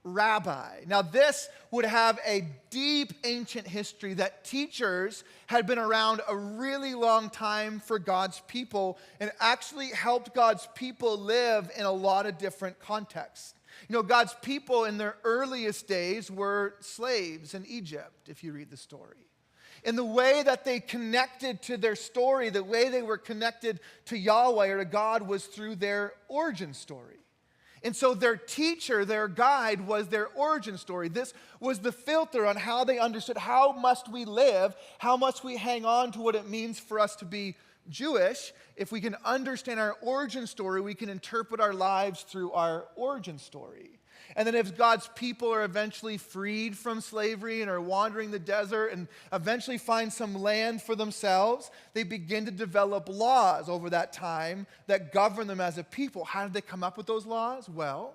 rabbi. Now, this would have a deep ancient history that teachers had been around a really long time for God's people and actually helped God's people live in a lot of different contexts. You know, God's people in their earliest days were slaves in Egypt, if you read the story. And the way that they connected to their story, the way they were connected to Yahweh or to God was through their origin story. And so their teacher, their guide, was their origin story. This was the filter on how they understood how must we live, how must we hang on to what it means for us to be Jewish. If we can understand our origin story, we can interpret our lives through our origin story. And then if God's people are eventually freed from slavery and are wandering the desert and eventually find some land for themselves, they begin to develop laws over that time that govern them as a people. How did they come up with those laws? Well,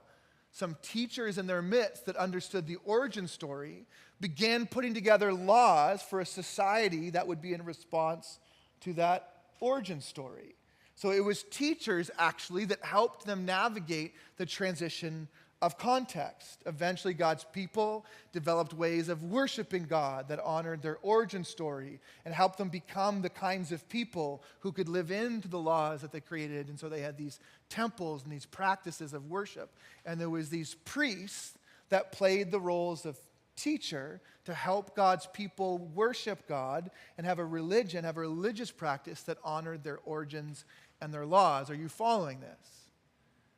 some teachers in their midst that understood the origin story began putting together laws for a society that would be in response to that origin story. So it was teachers actually that helped them navigate the transition of context. Eventually, God's people developed ways of worshiping God that honored their origin story and helped them become the kinds of people who could live into the laws that they created. And so they had these temples and these practices of worship. And there was these priests that played the roles of teacher to help God's people worship God and have a religion, have a religious practice that honored their origins and their laws. Are you following this?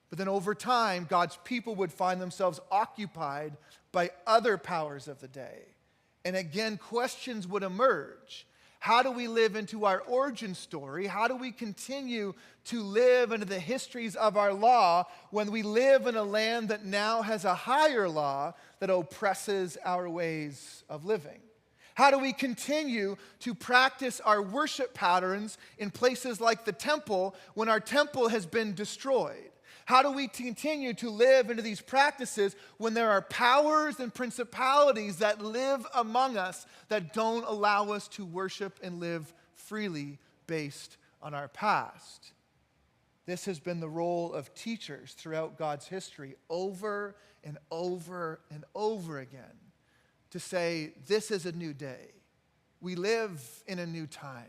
But then over time, God's people would find themselves occupied by other powers of the day. And again, questions would emerge. How do we live into our origin story? How do we continue to live into the histories of our law when we live in a land that now has a higher law that oppresses our ways of living? How do we continue to practice our worship patterns in places like the temple when our temple has been destroyed? How do we continue to live into these practices when there are powers and principalities that live among us that don't allow us to worship and live freely based on our past? This has been the role of teachers throughout God's history over and over and over again to say, this is a new day. We live in a new time.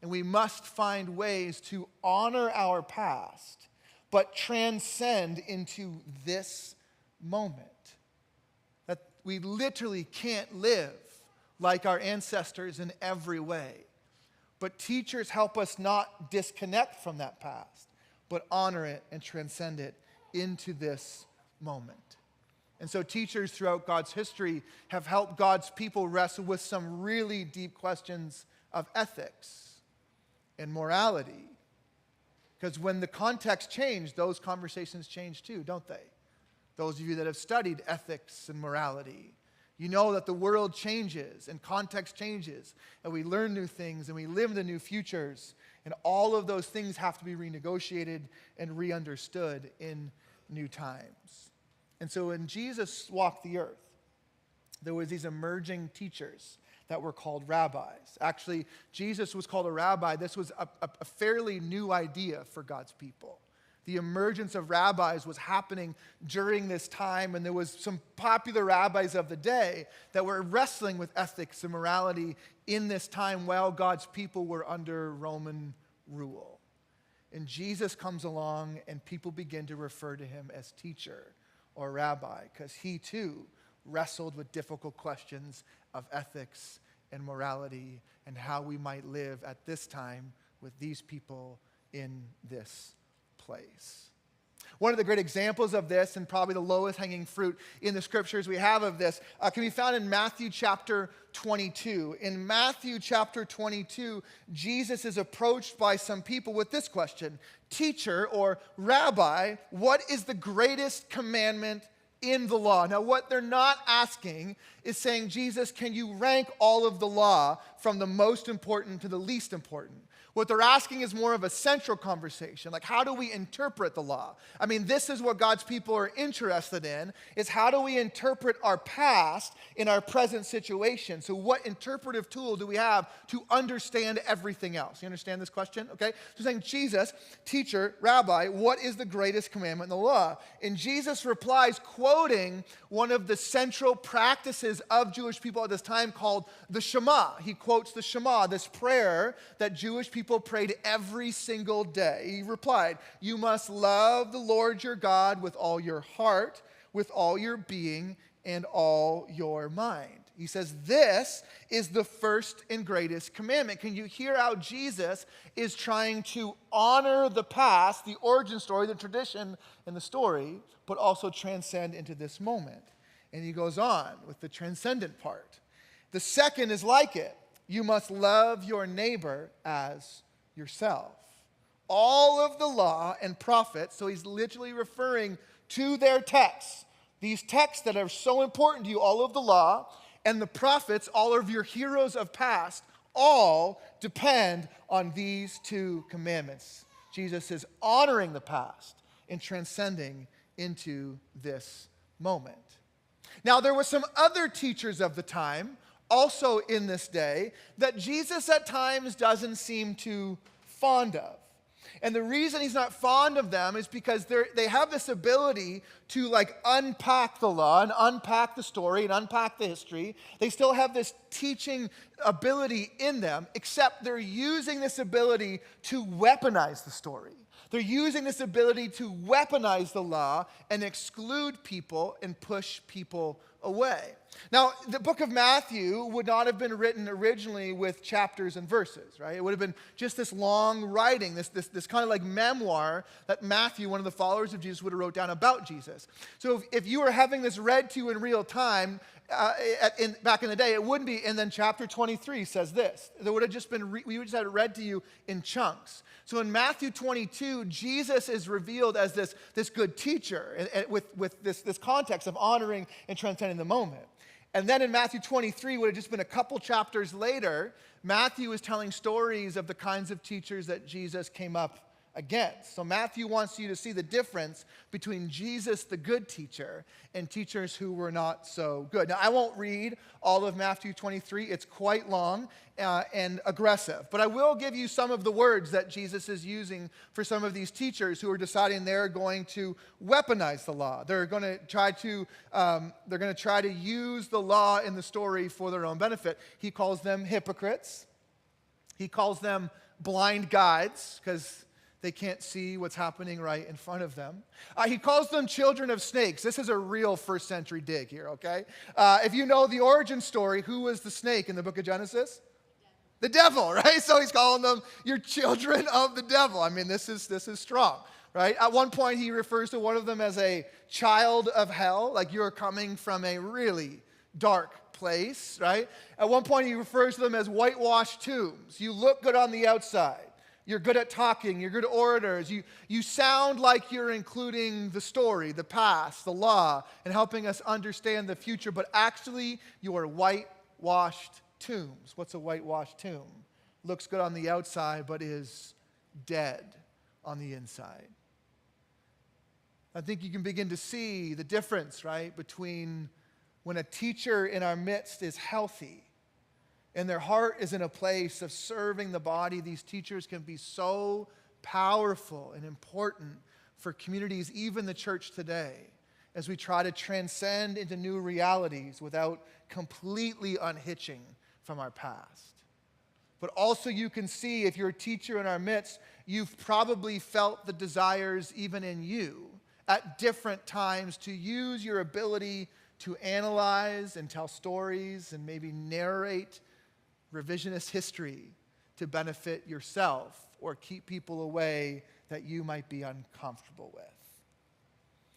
And we must find ways to honor our past but transcend into this moment. That we literally can't live like our ancestors in every way. But teachers help us not disconnect from that past, but honor it and transcend it into this moment. And so teachers throughout God's history have helped God's people wrestle with some really deep questions of ethics and morality. Because when the context changed, those conversations change too, don't they? Those of you that have studied ethics and morality, you know that the world changes and context changes, and we learn new things and we live into new futures, and all of those things have to be renegotiated and re-understood in new times. And so when Jesus walked the earth, there was these emerging teachers that were called rabbis. Actually, Jesus was called a rabbi. This was a fairly new idea for God's people. The emergence of rabbis was happening during this time, and there was some popular rabbis of the day that were wrestling with ethics and morality in this time while God's people were under Roman rule. And Jesus comes along, and people begin to refer to him as teacher or rabbi, because he too wrestled with difficult questions of ethics and morality and how we might live at this time with these people in this place. One of the great examples of this, and probably the lowest hanging fruit in the scriptures we have of this, can be found in Matthew chapter 22. In Matthew chapter 22, Jesus is approached by some people with this question: Teacher or Rabbi, what is the greatest commandment in the law? Now, what they're not asking is saying, Jesus, can you rank all of the law from the most important to the least important? What they're asking is more of a central conversation, like how do we interpret the law? I mean, this is what God's people are interested in, is how do we interpret our past in our present situation? So what interpretive tool do we have to understand everything else? You understand this question? Okay? So saying, Jesus, teacher, rabbi, what is the greatest commandment in the law? And Jesus replies, quoting one of the central practices of Jewish people at this time called the Shema. He quotes the Shema, this prayer that Jewish people prayed every single day. He replied, you must love the Lord your God with all your heart, with all your being, and all your mind. He says, this is the first and greatest commandment. Can you hear how Jesus is trying to honor the past, the origin story, the tradition, and the story, but also transcend into this moment? And he goes on with the transcendent part. The second is like it. You must love your neighbor as yourself. All of the law and prophets, so he's literally referring to their texts, these texts that are so important to you, all of the law and the prophets, all of your heroes of past, all depend on these two commandments. Jesus is honoring the past and transcending into this moment. Now, there were some other teachers of the time also in this day that Jesus at times doesn't seem too fond of. And the reason he's not fond of them is because they have this ability to unpack the law and unpack the story and unpack the history. They still have this teaching ability in them, except they're using this ability to weaponize the story. They're using this ability to weaponize the law and exclude people and push people away. Now, the book of Matthew would not have been written originally with chapters and verses, right? It would have been just this long writing, this kind of like memoir that Matthew, one of the followers of Jesus, would have wrote down about Jesus. So if you were having this read to you in real time, back in the day, it wouldn't be, and then chapter 23 says this. There would have just been, we would just have it read to you in chunks. So in Matthew 22, Jesus is revealed as this good teacher and with this context of honoring and transcending the moment. And then in Matthew 23, would have just been a couple chapters later, Matthew is telling stories of the kinds of teachers that Jesus came up against. So Matthew wants you to see the difference between Jesus, the good teacher, and teachers who were not so good. Now, I won't read all of Matthew 23. It's quite long and aggressive. But I will give you some of the words that Jesus is using for some of these teachers who are deciding they're going to weaponize the law. They're going to try to use the law in the story for their own benefit. He calls them hypocrites. He calls them blind guides, because they can't see what's happening right in front of them. He calls them children of snakes. This is a real first century dig here, okay? If you know the origin story, who was the snake in the book of Genesis? The devil, right? So he's calling them your children of the devil. I mean, this is strong, right? At one point, he refers to one of them as a child of hell, like you're coming from a really dark place, right? At one point, he refers to them as whitewashed tombs. You look good on the outside. You're good at talking. You're good orators. You sound like you're including the story, the past, the law, and helping us understand the future, but actually you are whitewashed tombs. What's a whitewashed tomb? Looks good on the outside, but is dead on the inside. I think you can begin to see the difference, right, between when a teacher in our midst is healthy and their heart is in a place of serving the body. These teachers can be so powerful and important for communities, even the church today, as we try to transcend into new realities without completely unhitching from our past. But also you can see, if you're a teacher in our midst, you've probably felt the desires even in you at different times to use your ability to analyze and tell stories and maybe narrate revisionist history to benefit yourself or keep people away that you might be uncomfortable with.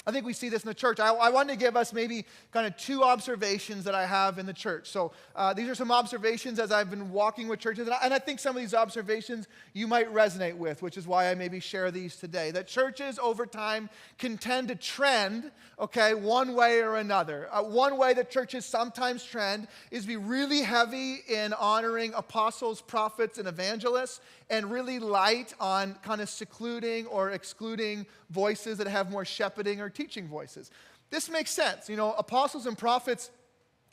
I think we see this in the church. I wanted to give us maybe kind of 2 observations that I have in the church. So these are some observations as I've been walking with churches, and I think some of these observations you might resonate with, which is why I maybe share these today. That churches over time can tend to trend, okay, one way or another. One way that churches sometimes trend is be really heavy in honoring apostles, prophets, and evangelists, and really light on kind of secluding or excluding voices that have more shepherding or teaching voices. This makes sense. You know, apostles and prophets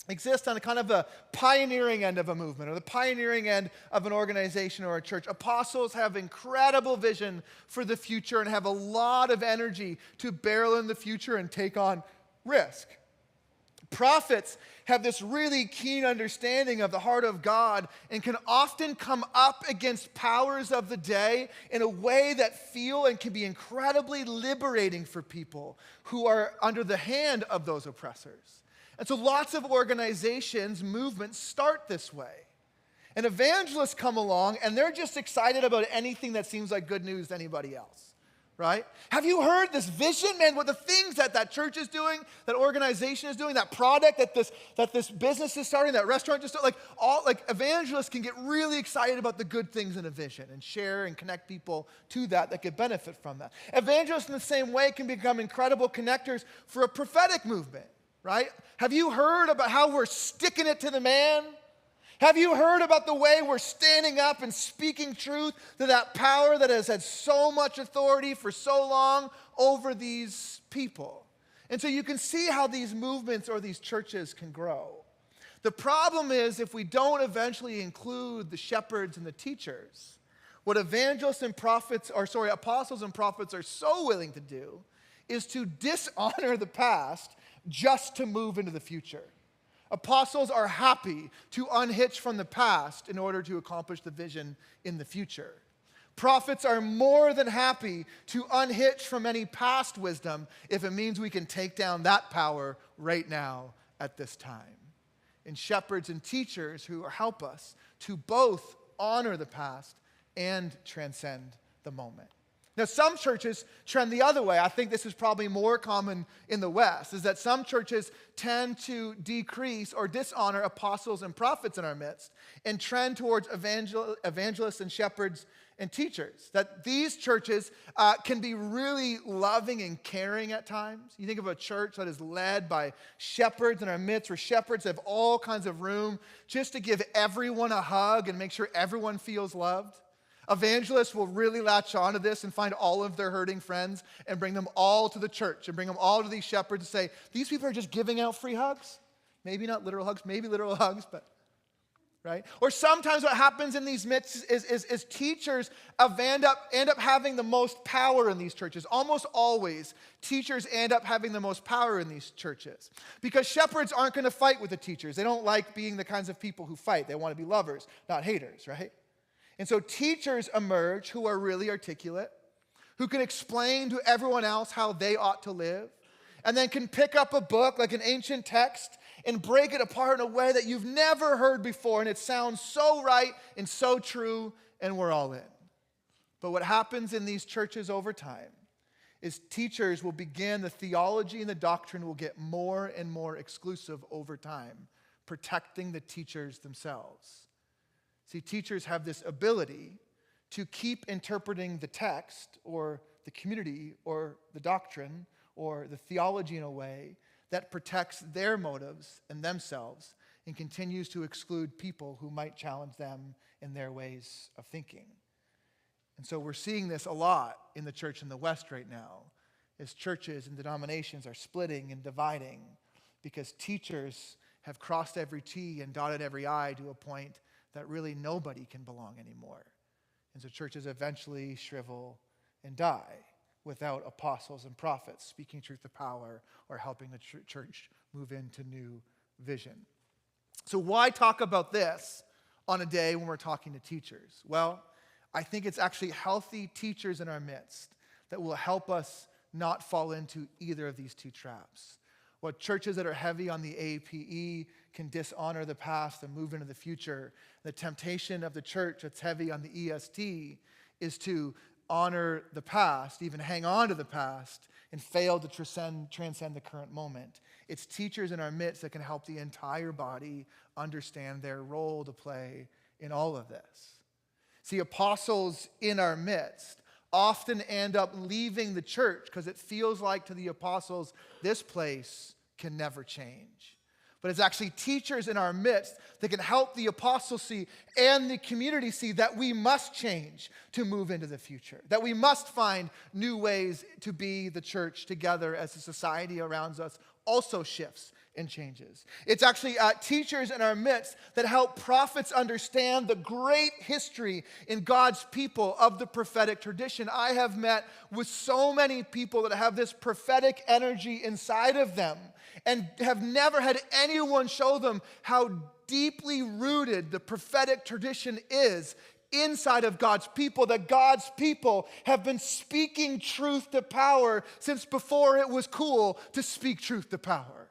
exist on kind of the pioneering end of a movement or the pioneering end of an organization or a church. Apostles have incredible vision for the future and have a lot of energy to barrel in the future and take on risk. Prophets have this really keen understanding of the heart of God and can often come up against powers of the day in a way that feel and can be incredibly liberating for people who are under the hand of those oppressors. And so lots of organizations, movements start this way. And evangelists come along and they're just excited about anything that seems like good news to anybody else. Right? Have you heard this vision, man? What the things that church is doing, that organization is doing, that product that this business is starting, that restaurant is starting, like evangelists can get really excited about the good things in a vision and share and connect people to that could benefit from that. Evangelists in the same way can become incredible connectors for a prophetic movement, right? Have you heard about how we're sticking it to the man? Have you heard about the way we're standing up and speaking truth to that power that has had so much authority for so long over these people? And so you can see how these movements or these churches can grow. The problem is if we don't eventually include the shepherds and the teachers, what apostles and prophets are so willing to do is to dishonor the past just to move into the future. Apostles are happy to unhitch from the past in order to accomplish the vision in the future. Prophets are more than happy to unhitch from any past wisdom if it means we can take down that power right now at this time. And shepherds and teachers who help us to both honor the past and transcend the moment. Now, some churches trend the other way. I think this is probably more common in the West, is that some churches tend to decrease or dishonor apostles and prophets in our midst and trend towards evangelists and shepherds and teachers. That these churches can be really loving and caring at times. You think of a church that is led by shepherds in our midst, where shepherds have all kinds of room just to give everyone a hug and make sure everyone feels loved. Evangelists will really latch onto this and find all of their hurting friends and bring them all to the church and bring them all to these shepherds and say, these people are just giving out free hugs. Maybe not literal hugs, maybe literal hugs, but, right? Or sometimes what happens in these midst is teachers end up having the most power in these churches. Almost always, teachers end up having the most power in these churches. Because shepherds aren't going to fight with the teachers. They don't like being the kinds of people who fight. They want to be lovers, not haters, right? And so teachers emerge who are really articulate, who can explain to everyone else how they ought to live, and then can pick up a book like an ancient text and break it apart in a way that you've never heard before, and it sounds so right and so true, and we're all in. But what happens in these churches over time is teachers will begin, the theology and the doctrine will get more and more exclusive over time, protecting the teachers themselves. See, teachers have this ability to keep interpreting the text or the community or the doctrine or the theology in a way that protects their motives and themselves and continues to exclude people who might challenge them in their ways of thinking. And so we're seeing this a lot in the church in the West right now, as churches and denominations are splitting and dividing because teachers have crossed every T and dotted every I to a point that really nobody can belong anymore. And so churches eventually shrivel and die without apostles and prophets speaking truth to power or helping the church move into new vision. So why talk about this on a day when we're talking to teachers? Well, I think it's actually healthy teachers in our midst that will help us not fall into either of these two traps. What churches that are heavy on the APE can dishonor the past and move into the future. The temptation of the church that's heavy on the EST is to honor the past, even hang on to the past, and fail to transcend the current moment. It's teachers in our midst that can help the entire body understand their role to play in all of this. See, apostles in our midst often end up leaving the church because it feels like to the apostles, this place can never change. But it's actually teachers in our midst that can help the apostles see and the community see that we must change to move into the future, that we must find new ways to be the church together as the society around us also shifts and changes. It's actually teachers in our midst that help prophets understand the great history in God's people of the prophetic tradition. I have met with so many people that have this prophetic energy inside of them and have never had anyone show them how deeply rooted the prophetic tradition is inside of God's people, that God's people have been speaking truth to power since before it was cool to speak truth to power.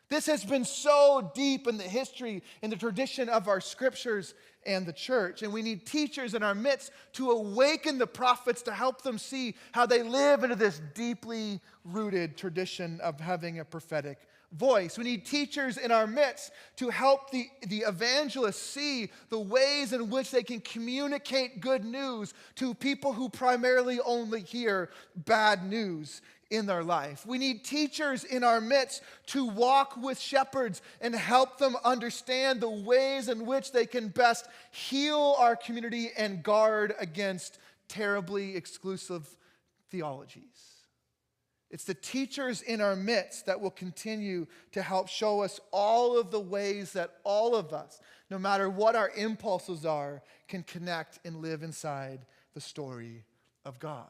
This has been so deep in the history and the tradition of our scriptures and the church. And we need teachers in our midst to awaken the prophets to help them see how they live into this deeply rooted tradition of having a prophetic voice. We need teachers in our midst to help the evangelists see the ways in which they can communicate good news to people who primarily only hear bad news in their life. We need teachers in our midst to walk with shepherds and help them understand the ways in which they can best heal our community and guard against terribly exclusive theologies. It's the teachers in our midst that will continue to help show us all of the ways that all of us, no matter what our impulses are, can connect and live inside the story of God.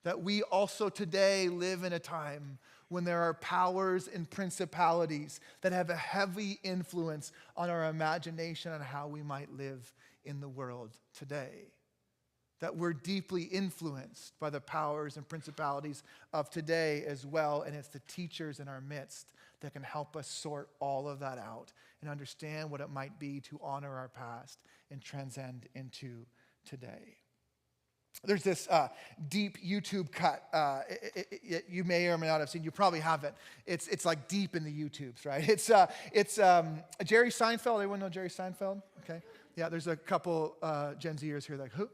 That we also today live in a time when there are powers and principalities that have a heavy influence on our imagination on how we might live in the world today. That we're deeply influenced by the powers and principalities of today as well, and it's the teachers in our midst that can help us sort all of that out and understand what it might be to honor our past and transcend into today. There's this deep YouTube cut you may or may not have seen. You probably haven't. It's like deep in the YouTubes, right? It's Jerry Seinfeld. Everyone know Jerry Seinfeld? Okay. Yeah, there's a couple Gen Zers here like, who?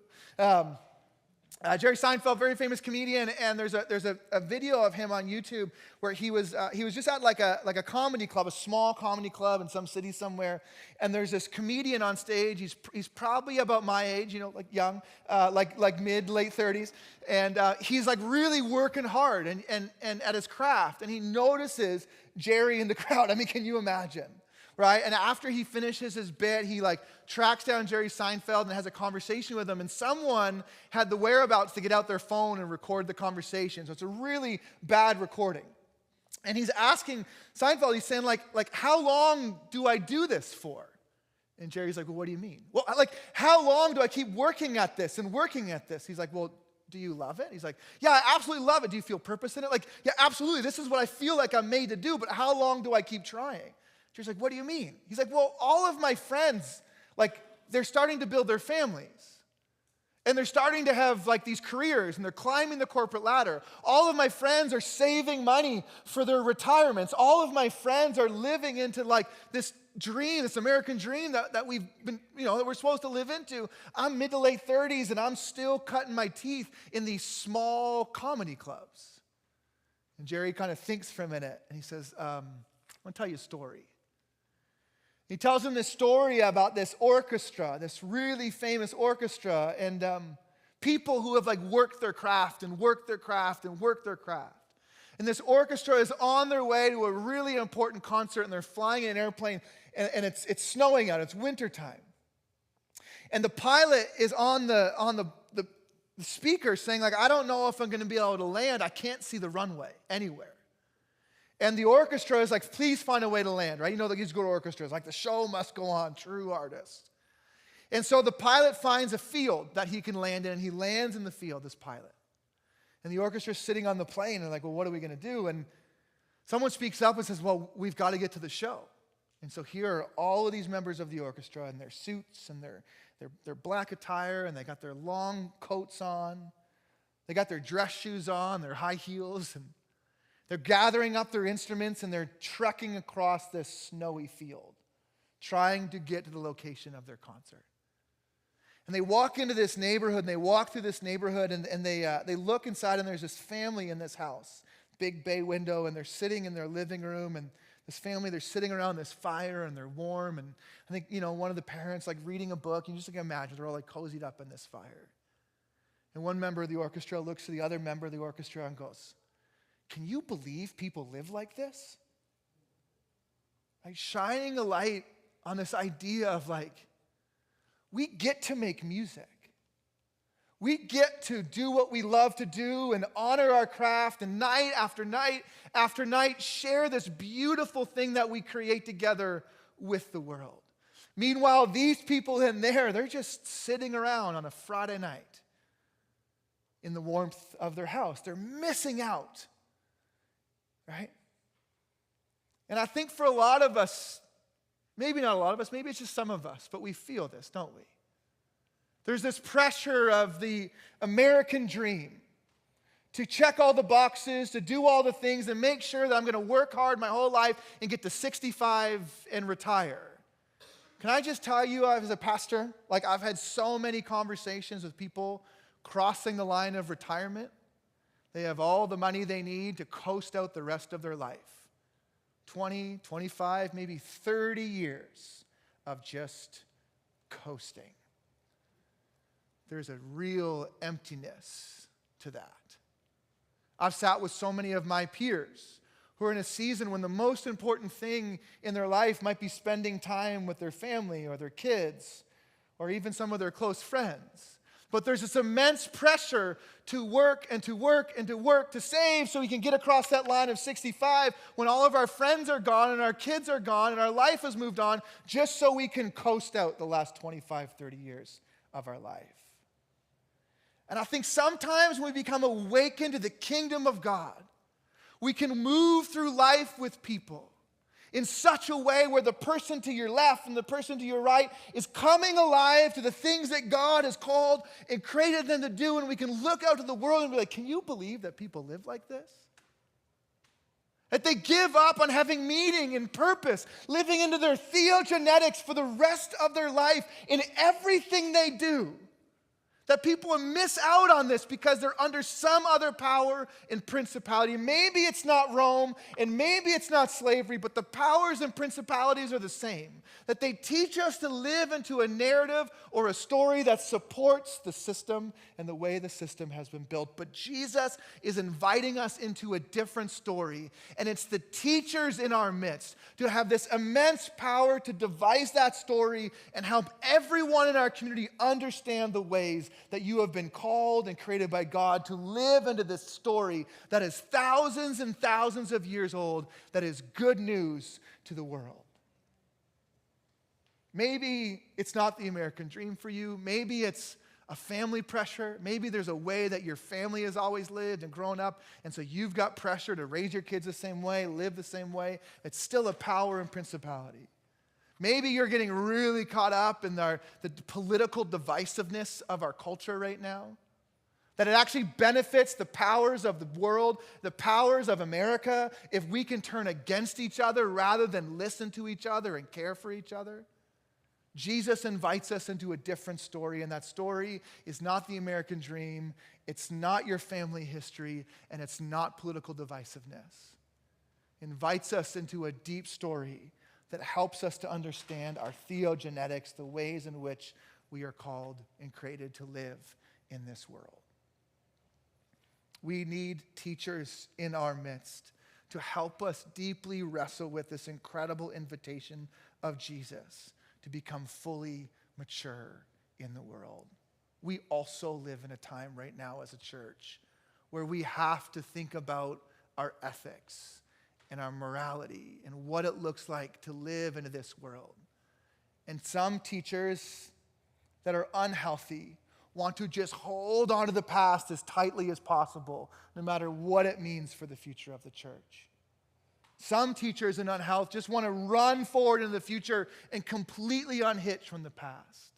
Jerry Seinfeld, very famous comedian, and there's a video of him on YouTube where he was just at like a comedy club, a small comedy club in some city somewhere, and there's this comedian on stage. He's probably about my age, like young, like mid late 30s, and he's like really working hard and at his craft, and he notices Jerry in the crowd. I mean, can you imagine? Right? And after he finishes his bit, he tracks down Jerry Seinfeld and has a conversation with him. And someone had the whereabouts to get out their phone and record the conversation. So it's a really bad recording. And he's asking Seinfeld, he's saying how long do I do this for? And Jerry's like, well, what do you mean? Well, how long do I keep working at this and working at this? He's like, well, do you love it? He's like, yeah, I absolutely love it. Do you feel purpose in it? Yeah, absolutely. This is what I feel like I'm made to do, but how long do I keep trying? Jerry's like, what do you mean? He's like, well, all of my friends, they're starting to build their families. And they're starting to have these careers, and they're climbing the corporate ladder. All of my friends are saving money for their retirements. All of my friends are living into this dream, this American dream that we've been, that we're supposed to live into. I'm mid to late 30s, and I'm still cutting my teeth in these small comedy clubs. And Jerry kind of thinks for a minute, and he says, I want to tell you a story. He tells him this story about this orchestra, this really famous orchestra, and people who have worked their craft and worked their craft and worked their craft. And this orchestra is on their way to a really important concert, and they're flying in an airplane, and it's snowing out. It's wintertime. And the pilot is on the speaker saying, I don't know if I'm going to be able to land. I can't see the runway anywhere. And the orchestra is please find a way to land, right? These good orchestras, the show must go on, true artist. And so the pilot finds a field that he can land in, and he lands in the field, this pilot. And the orchestra's sitting on the plane, and they're like, well, what are we going to do? And someone speaks up and says, well, we've got to get to the show. And so here are all of these members of the orchestra in their suits and their black attire, and they got their long coats on. They got their dress shoes on, their high heels, and they're gathering up their instruments, and they're trekking across this snowy field, trying to get to the location of their concert. And they walk into this neighborhood, and they walk through this neighborhood, and they look inside, and there's this family in this house, big bay window, and they're sitting in their living room, and this family, they're sitting around this fire, and they're warm, and I think, one of the parents, like, reading a book, and you just imagine, they're all, like, cozied up in this fire. And one member of the orchestra looks to the other member of the orchestra and goes, "Can you believe people live like this?" Like, shining a light on this idea of, like, we get to make music. We get to do what we love to do and honor our craft, and night after night after night share this beautiful thing that we create together with the world. Meanwhile, these people in there, they're just sitting around on a Friday night in the warmth of their house. They're missing out, right? And I think for a lot of us, maybe not a lot of us, maybe it's just some of us, but we feel this, don't we? There's this pressure of the American dream to check all the boxes, to do all the things, and make sure that I'm going to work hard my whole life and get to 65 and retire. Can I just tell you, as a pastor, like, I've had so many conversations with people crossing the line of retirement. They have all the money they need to coast out the rest of their life. 20, 25, maybe 30 years of just coasting. There's a real emptiness to that. I've sat with so many of my peers who are in a season when the most important thing in their life might be spending time with their family or their kids or even some of their close friends. But there's this immense pressure to work and to work and to work to save so we can get across that line of 65 when all of our friends are gone and our kids are gone and our life has moved on, just so we can coast out the last 25, 30 years of our life. And I think sometimes when we become awakened to the kingdom of God, we can move through life with people in such a way where the person to your left and the person to your right is coming alive to the things that God has called and created them to do, and we can look out to the world and be like, can you believe that people live like this? That they give up on having meaning and purpose, living into their TheoGenetics for the rest of their life in everything they do. That people miss out on this because they're under some other power and principality. Maybe it's not Rome, and maybe it's not slavery, but the powers and principalities are the same. That they teach us to live into a narrative or a story that supports the system and the way the system has been built. But Jesus is inviting us into a different story, and it's the teachers in our midst to have this immense power to devise that story and help everyone in our community understand the ways that you have been called and created by God to live into this story that is thousands and thousands of years old, that is good news to the world. Maybe it's not the American dream for you. Maybe it's a family pressure. Maybe there's a way that your family has always lived and grown up, and so you've got pressure to raise your kids the same way, live the same way. It's still a power and principality. Maybe you're getting really caught up in the political divisiveness of our culture right now. That it actually benefits the powers of the world, the powers of America, if we can turn against each other rather than listen to each other and care for each other. Jesus invites us into a different story, and that story is not the American dream, it's not your family history, and it's not political divisiveness. It invites us into a deep story that helps us to understand our TheoGenetics, the ways in which we are called and created to live in this world. We need teachers in our midst to help us deeply wrestle with this incredible invitation of Jesus to become fully mature in the world. We also live in a time right now as a church where we have to think about our ethics and our morality and what it looks like to live into this world. And some teachers that are unhealthy want to just hold on to the past as tightly as possible, no matter what it means for the future of the church. Some teachers in unhealth just want to run forward into the future and completely unhitch from the past.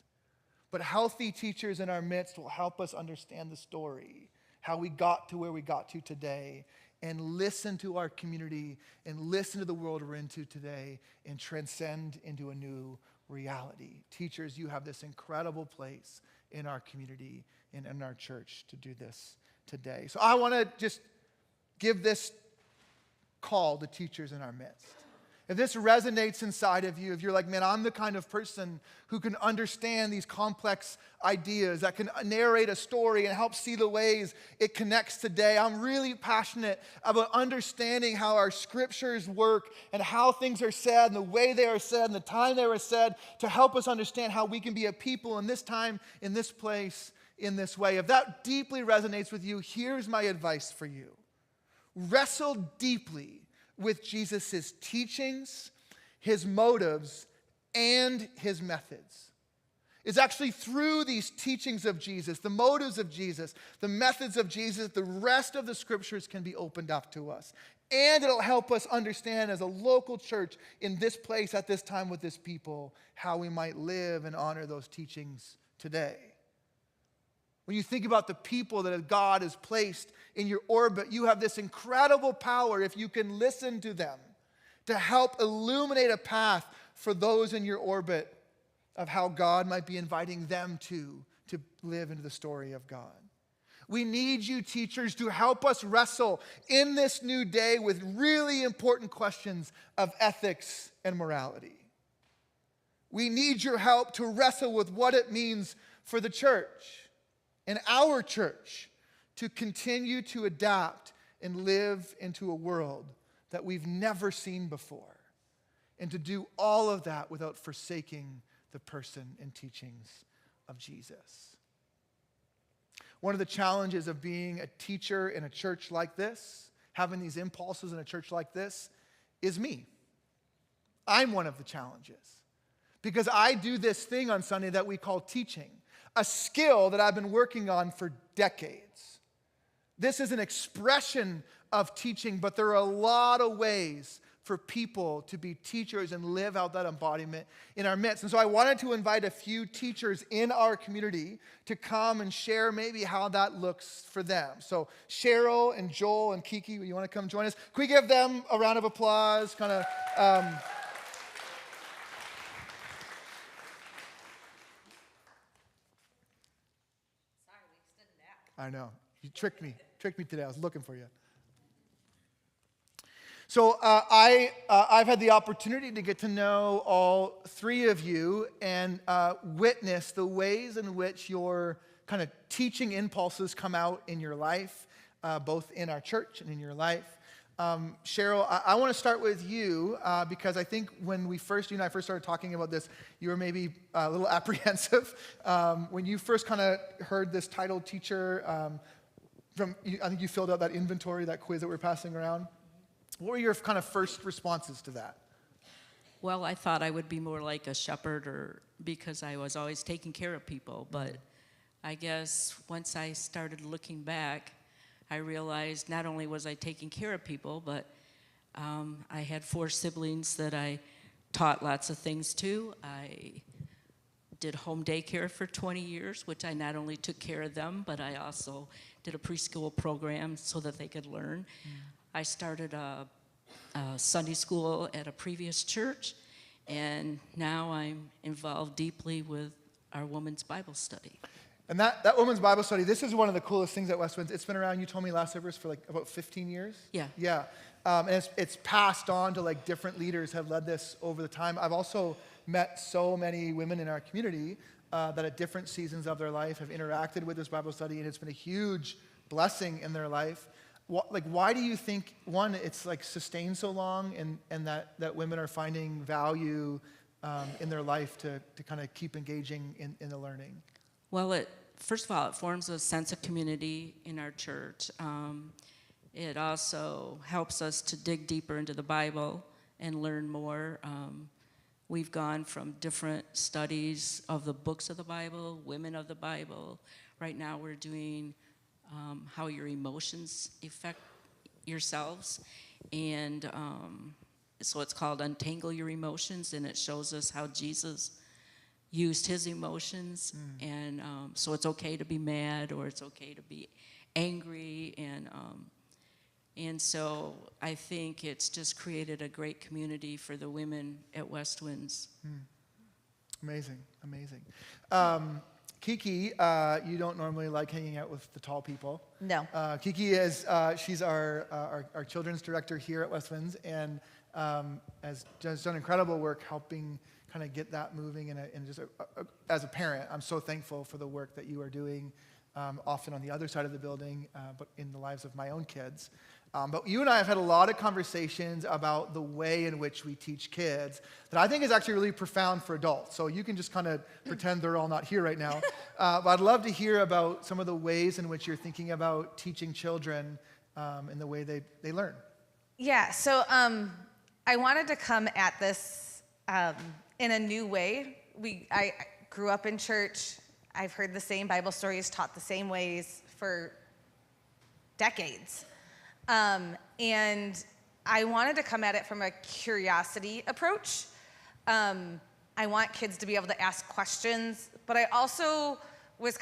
But healthy teachers in our midst will help us understand the story, how we got to where we got to today, and listen to our community and listen to the world we're into today and transcend into a new reality. Teachers, you have this incredible place in our community and in our church to do this today. So I want to just give this call to teachers in our midst. If this resonates inside of you, if you're like, man, I'm the kind of person who can understand these complex ideas, that can narrate a story and help see the ways it connects today. I'm really passionate about understanding how our scriptures work and how things are said and the way they are said and the time they were said to help us understand how we can be a people in this time, in this place, in this way. If that deeply resonates with you, here's my advice for you. Wrestle deeply with Jesus' teachings, his motives, and his methods. It's actually through these teachings of Jesus, the motives of Jesus, the methods of Jesus, the rest of the scriptures can be opened up to us. And it'll help us understand as a local church in this place at this time with this people how we might live and honor those teachings today. When you think about the people that God has placed in your orbit, you have this incredible power, if you can listen to them, to help illuminate a path for those in your orbit of how God might be inviting them to live into the story of God. We need you, teachers, to help us wrestle in this new day with really important questions of ethics and morality. We need your help to wrestle with what it means for the church and our church to continue to adapt and live into a world that we've never seen before, and to do all of that without forsaking the person and teachings of Jesus. One of the challenges of being a teacher in a church like this, having these impulses in a church like this, is me. I'm one of the challenges, because I do this thing on Sunday that we call teaching. A skill that I've been working on for decades. This is an expression of teaching, but there are a lot of ways for people to be teachers and live out that embodiment in our midst. And so I wanted to invite a few teachers in our community to come and share maybe how that looks for them. So Cheryl and Joel and Kiki, you want to come join us? Can we give them a round of applause? I know. You tricked me today. I was looking for you. So I've had the opportunity to get to know all three of you and witness the ways in which your kind of teaching impulses come out in your life, both in our church and in your life. Cheryl, I want to start with you because I think when you and I first started talking about this, you were maybe a little apprehensive. When you first kind of heard this title teacher, I think you filled out that inventory, that quiz that we're passing around. What were your kind of first responses to that? Well, I thought I would be more like a shepherd because I was always taking care of people. But I guess once I started looking back, I realized not only was I taking care of people, but I had 4 siblings that I taught lots of things to. I did home daycare for 20 years, which I not only took care of them, but I also did a preschool program so that they could learn. I started a Sunday school at a previous church, and now I'm involved deeply with our women's Bible study. And that women's Bible study, this is one of the coolest things at Westwinds. It's been around, you told me last service, for like about 15 years? Yeah. Yeah. And it's passed on to like different leaders have led this over the time. I've also met so many women in our community that at different seasons of their life have interacted with this Bible study, and it's been a huge blessing in their life. Why do you think, one, it's like sustained so long and that women are finding value in their life to kind of keep engaging in the learning? Well, first of all, it forms a sense of community in our church. It also helps us to dig deeper into the Bible and learn more. We've gone from different studies of the books of the Bible, women of the Bible. Right now we're doing how your emotions affect yourselves. And so it's called Untangle Your Emotions, and it shows us how Jesus used his emotions, and so it's okay to be mad or it's okay to be angry, and so I think it's just created a great community for the women at Westwinds. Amazing, amazing. Kiki, you don't normally like hanging out with the tall people. No. Kiki is, she's our children's director here at Westwinds, and has done incredible work helping kind of get that moving. And just as a parent, I'm so thankful for the work that you are doing, often on the other side of the building, but in the lives of my own kids. But you and I have had a lot of conversations about the way in which we teach kids that I think is actually really profound for adults. So you can just kind of pretend they're all not here right now. But I'd love to hear about some of the ways in which you're thinking about teaching children and the way they learn. Yeah, so I wanted to come at this in a new way. I grew up in church. I've heard the same Bible stories taught the same ways for decades. And I wanted to come at it from a curiosity approach. I want kids to be able to ask questions, but I also was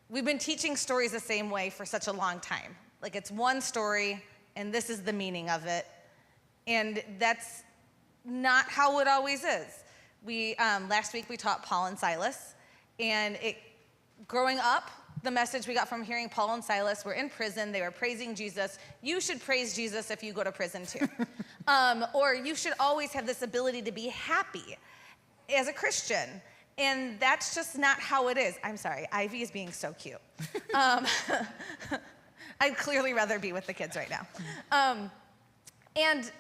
we've been teaching stories the same way for such a long time. Like, it's one story, and this is the meaning of it. And that's not how it always is. Last week we taught Paul and Silas, and growing up, the message we got from hearing Paul and Silas were in prison. They were praising Jesus. You should praise Jesus if you go to prison too. Or you should always have this ability to be happy as a Christian. And that's just not how it is. I'm sorry, Ivy is being so cute. I'd clearly rather be with the kids right now. And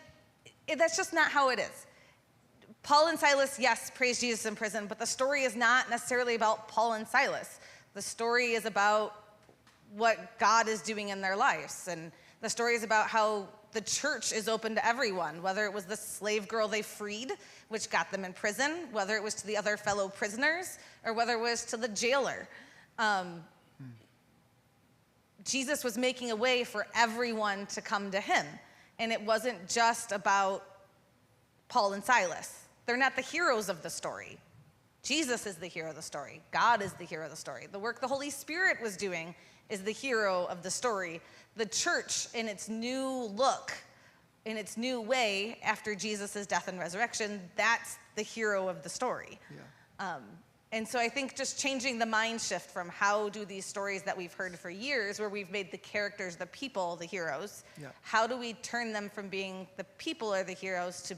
that's just not how it is. Paul and Silas, yes, praise Jesus in prison, but the story is not necessarily about Paul and Silas. The story is about what God is doing in their lives. And the story is about how the church is open to everyone, whether it was the slave girl they freed, which got them in prison, whether it was to the other fellow prisoners, or whether it was to the jailer. Jesus was making a way for everyone to come to him. And it wasn't just about Paul and Silas. They're not the heroes of the story. Jesus is the hero of the story. God is the hero of the story. The work the Holy Spirit was doing is the hero of the story. The church, in its new look, in its new way after Jesus' death and resurrection, that's the hero of the story. Yeah. And so I think just changing the mind shift from how do these stories that we've heard for years, where we've made the characters, the people, the heroes, how do we turn them from being the people or the heroes to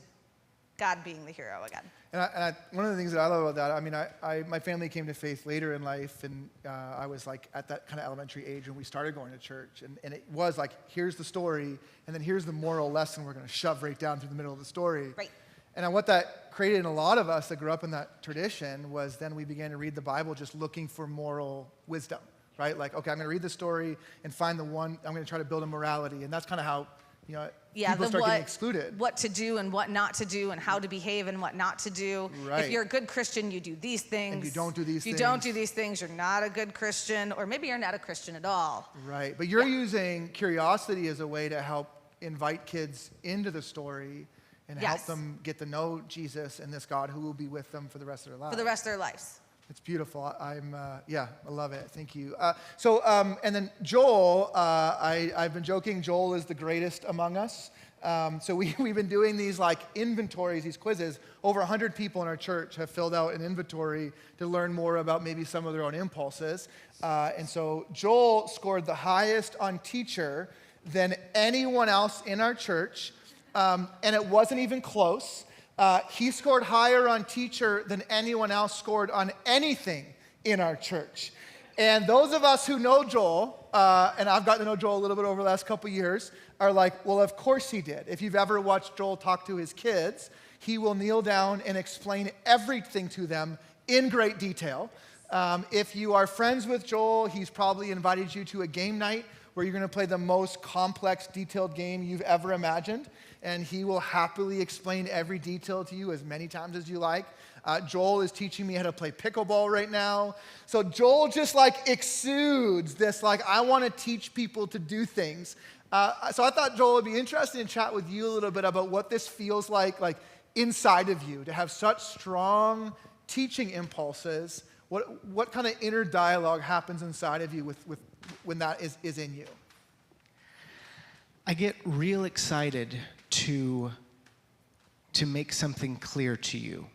God being the hero again? And one of the things that I love about that, I mean, my family came to faith later in life, and I was like at that kind of elementary age when we started going to church. And it was like, here's the story, and then here's the moral lesson we're going to shove right down through the middle of the story. Right. And what that created in a lot of us that grew up in that tradition was then we began to read the Bible just looking for moral wisdom, right? Like, okay, I'm going to read the story and find the one, I'm going to try to build a morality. And that's kind of how, people start getting excluded. What to do and what not to do, and how to behave and what not to do. Right. If you're a good Christian, you do these things. And you don't do these things. If you don't do these things, you're not a good Christian, or maybe you're not a Christian at all. Right, but you're using curiosity as a way to help invite kids into the story and help them get to know Jesus and this God who will be with them for the rest of their lives. For the rest of their lives. It's beautiful. I love it. Thank you. And then Joel, I've been joking, Joel is the greatest among us. So we've been doing these like inventories, these quizzes. Over 100 people in our church have filled out an inventory to learn more about maybe some of their own impulses. And so Joel scored the highest on teacher than anyone else in our church. And it wasn't even close. He scored higher on teacher than anyone else scored on anything in our church. And those of us who know Joel, and I've gotten to know Joel a little bit over the last couple years, are like, well, of course he did. If you've ever watched Joel talk to his kids, he will kneel down and explain everything to them in great detail. If you are friends with Joel, he's probably invited you to a game night where you're going to play the most complex, detailed game you've ever imagined. And he will happily explain every detail to you as many times as you like. Joel is teaching me how to play pickleball right now. So Joel just like exudes this, like, I want to teach people to do things. So I thought, Joel, it'd be interesting to chat with you a little bit about what this feels like inside of you to have such strong teaching impulses? What kind of inner dialogue happens inside of you with when that is in you? I get real excited to make something clear to you,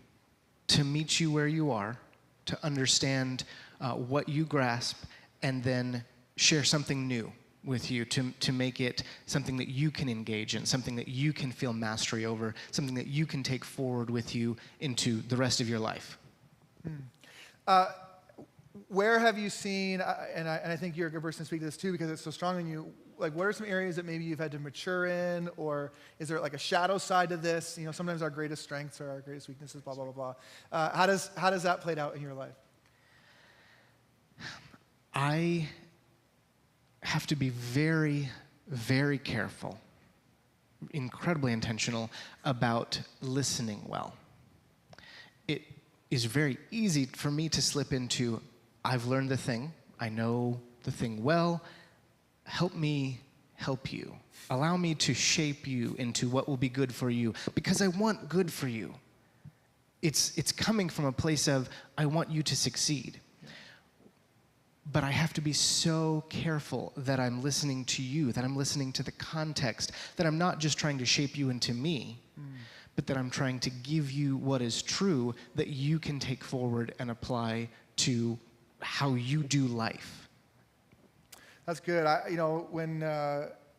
to meet you where you are, to understand what you grasp, and then share something new with you, to make it something that you can engage in, something that you can feel mastery over, something that you can take forward with you into the rest of your life. Where have you seen, and I think you're a good person to speak to this too because it's so strong in you, like what are some areas that maybe you've had to mature in, or is there like a shadow side to this? You know, sometimes our greatest strengths are our greatest weaknesses, blah, blah, blah, blah. How does that play out in your life? I have to be very, very careful, incredibly intentional about listening well. It is very easy for me to slip into, I've learned the thing, I know the thing well, help me help you. Allow me to shape you into what will be good for you, because I want good for you. It's coming from a place of, I want you to succeed. But I have to be so careful that I'm listening to you, that I'm listening to the context, that I'm not just trying to shape you into me, but that I'm trying to give you what is true that you can take forward and apply to how you do life. That's good. When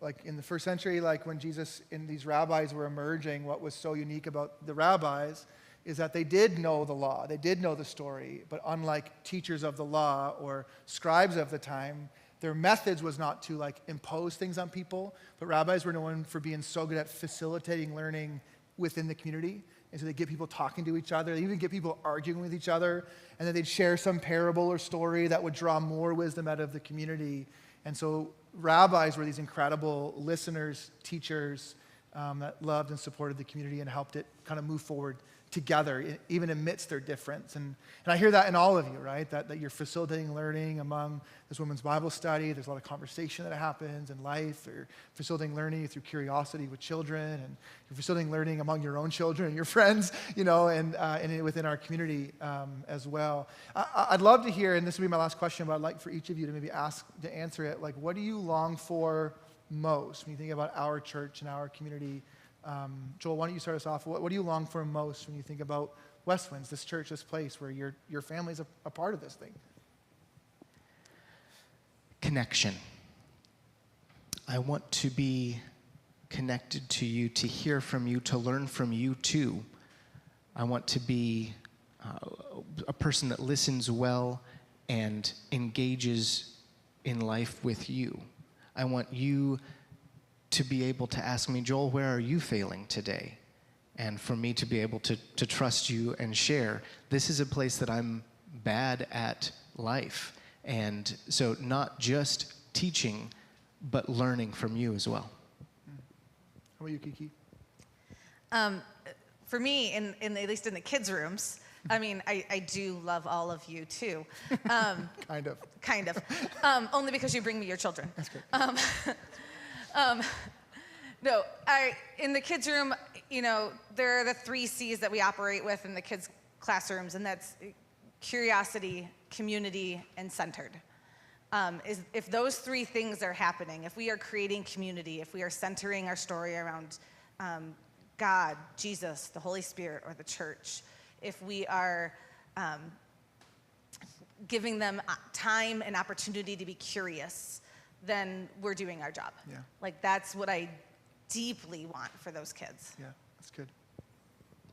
like in the first century, like when Jesus and these rabbis were emerging, what was so unique about the rabbis is that they did know the law, they did know the story, but unlike teachers of the law or scribes of the time, their methods was not to like impose things on people, but rabbis were known for being so good at facilitating learning within the community. And so they'd get people talking to each other, they even get people arguing with each other, and then they'd share some parable or story that would draw more wisdom out of the community. And so rabbis were these incredible listeners, teachers that loved and supported the community and helped it kind of move forward together, even amidst their difference. And I hear that in all of you, right? That you're facilitating learning among this women's Bible study. There's a lot of conversation that happens in life. You're facilitating learning through curiosity with children, and you're facilitating learning among your own children and your friends, and within our community as well. I'd love to hear, and this will be my last question, but I'd like for each of you to maybe to answer it, like, what do you long for most when you think about our church and our community? Joel, why don't you start us off? What do you long for most when you think about Westwinds, this church, this place where your family's a part of this thing? Connection. I want to be connected to you, to hear from you, to learn from you too. I want to be a person that listens well and engages in life with you. I want you to be able to ask me, Joel, where are you failing today? And for me to be able to trust you and share, this is a place that I'm bad at life. And so not just teaching, but learning from you as well. How about you, Kiki? For me, at least in the kids' rooms, I mean, I do love all of you too. Kind of. Kind of. Only because you bring me your children. That's great. No, in the kids' room, there are the 3 C's that we operate with in the kids' classrooms, and that's curiosity, community, and centered. If those 3 things are happening, if we are creating community, if we are centering our story around God, Jesus, the Holy Spirit, or the church, if we are giving them time and opportunity to be curious, then we're doing our job. Yeah. Like, that's what I deeply want for those kids. Yeah, that's good.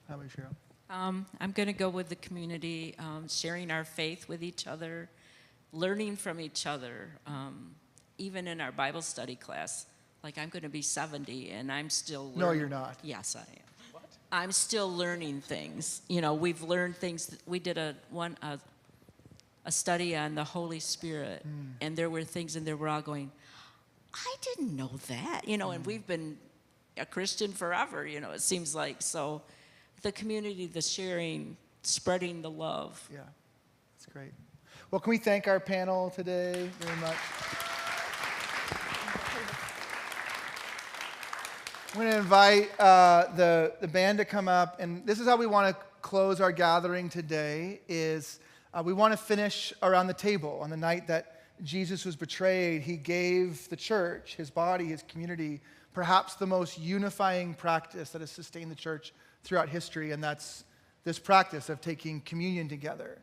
How about you, Cheryl? I'm going to go with the community, sharing our faith with each other, learning from each other, even in our Bible study class. Like, I'm going to be 70, and I'm still learning. No, you're not. Yes, I am. What? I'm still learning things. We've learned things. We did a study on the Holy Spirit, and there were things in there we're all going, I didn't know that, and we've been a Christian forever, it seems like. So the community, the sharing, spreading the love. Yeah, that's great. Well, can we thank our panel today very much? I'm going to invite the band to come up, and this is how we want to close our gathering today. We want to finish around the table. On the night that Jesus was betrayed, he gave the church, his body, his community, perhaps the most unifying practice that has sustained the church throughout history, and that's this practice of taking communion together.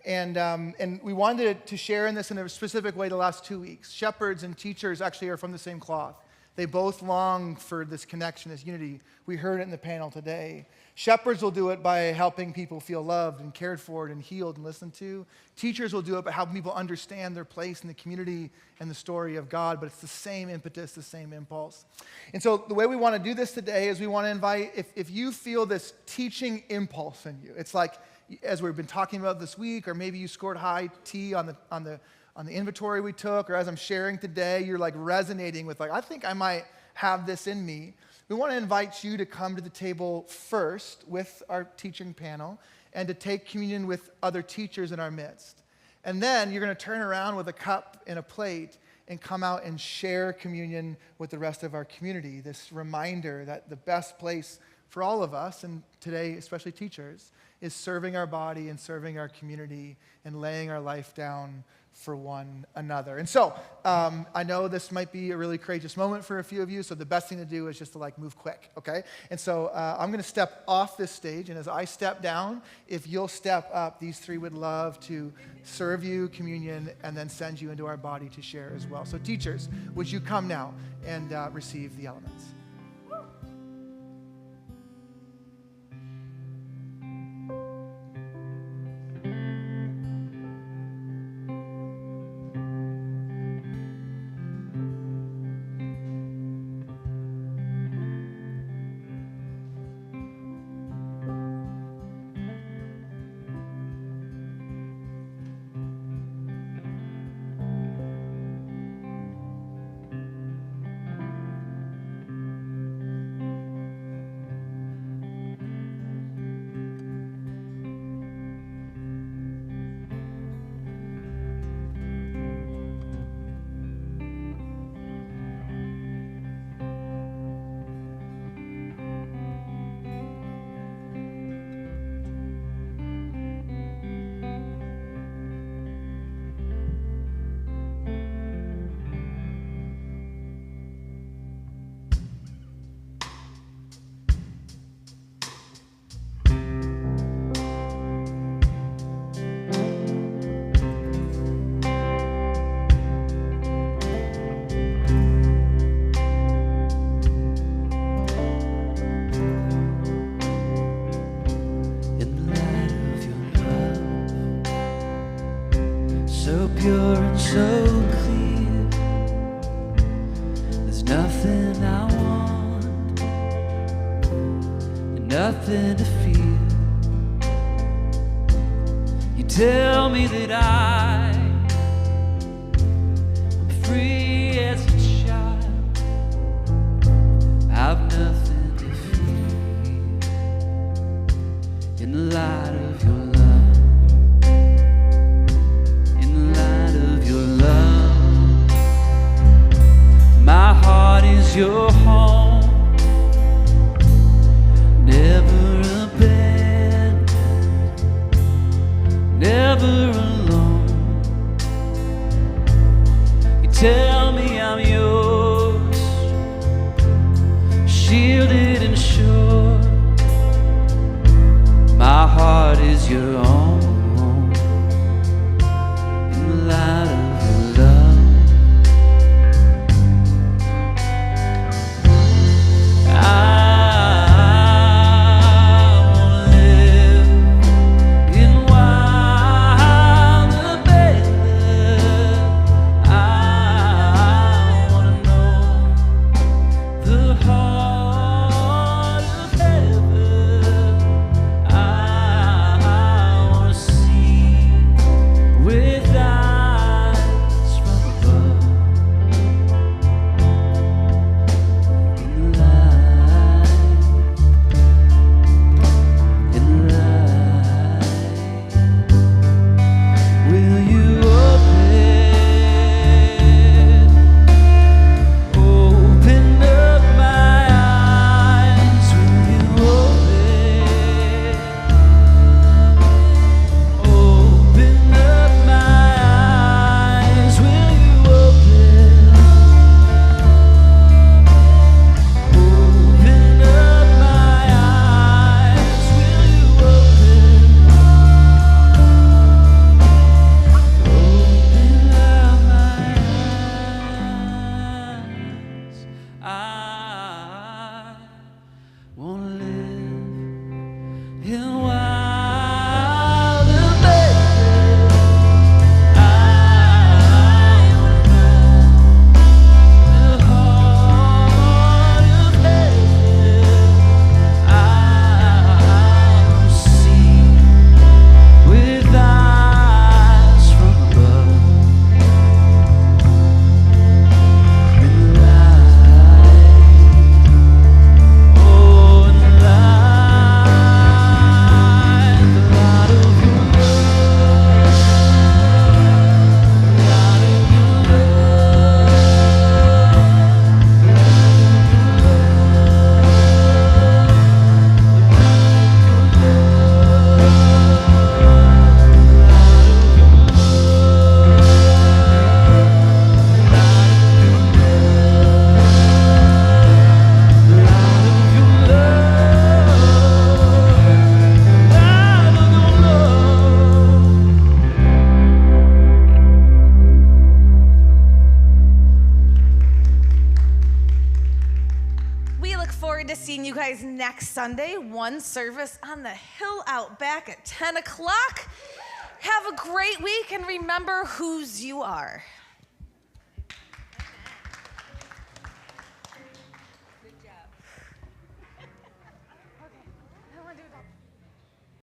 And we wanted to share in this in a specific way the last 2 weeks. Shepherds and teachers actually are from the same cloth. They both long for this connection, this unity. We heard it in the panel today. Shepherds will do it by helping people feel loved and cared for and healed and listened to. Teachers will do it by helping people understand their place in the community and the story of God, but it's the same impetus, the same impulse. And so the way we want to do this today is we want to invite, if you feel this teaching impulse in you, it's like, as we've been talking about this week, or maybe you scored high T on the inventory we took, or as I'm sharing today, you're like resonating with I think I might have this in me. We want to invite you to come to the table first with our teaching panel and to take communion with other teachers in our midst. And then you're going to turn around with a cup and a plate and come out and share communion with the rest of our community. This reminder that the best place for all of us, and today especially teachers, is serving our body and serving our community and laying our life down for one another. And so, I know this might be a really courageous moment for a few of you, so the best thing to do is just to move quick, okay? And so I'm going to step off this stage, and as I step down, if you'll step up, these three would love to serve you communion and then send you into our body to share as well. So teachers, would you come now and receive the elements? Pure and so clear, there's nothing I want and nothing to fear. You tell me that I'm free as a child, I've nothing to fear in the light of your love. My heart is your home, never abandoned, never alone. You tell next Sunday, one service on the hill out back at 10 o'clock. Have a great week and remember whose you are.